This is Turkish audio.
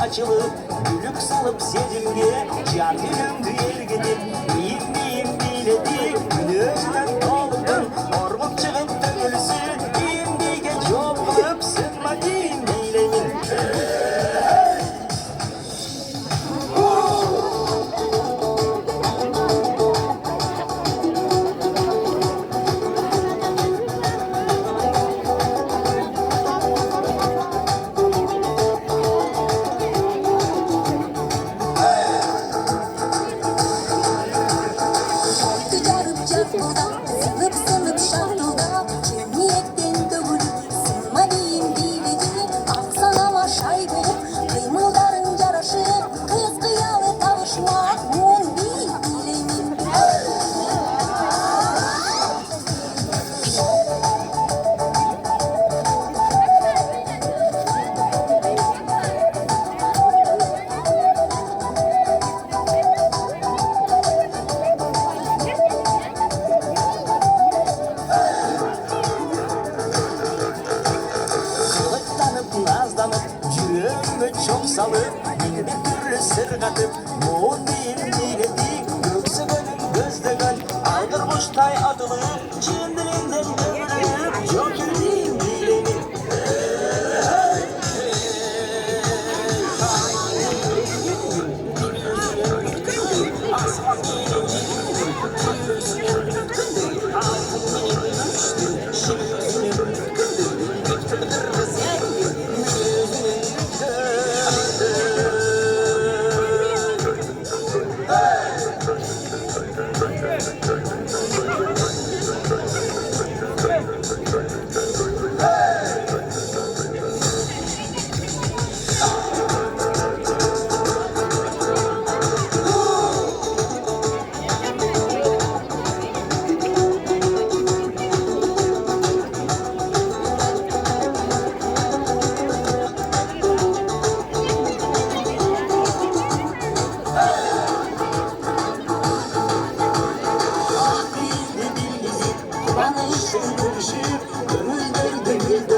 Açılıp, gülük salıp sevimge, can gülüm güyer gidip, miyim biledik, günüzden doldun, ormuk çıkıp dönülsün, imdige çok kılıp, sınma diyeyim bilemin. Sınıp sınıp şartılda cemiyetten dövülüp sınma diyeyim biledi aksanama şay bulup kıymıldarın caraşı kız kıyalı tavışmak mun bilemin. Çok salıp, bir türlü sırgatıp, moğun değil biledi, gökse gönül gözde gön, aldırmış tay atılıp, kendiliğinden dövülüp, çok üreyim bilemin. Bana işte görüşüp, gönül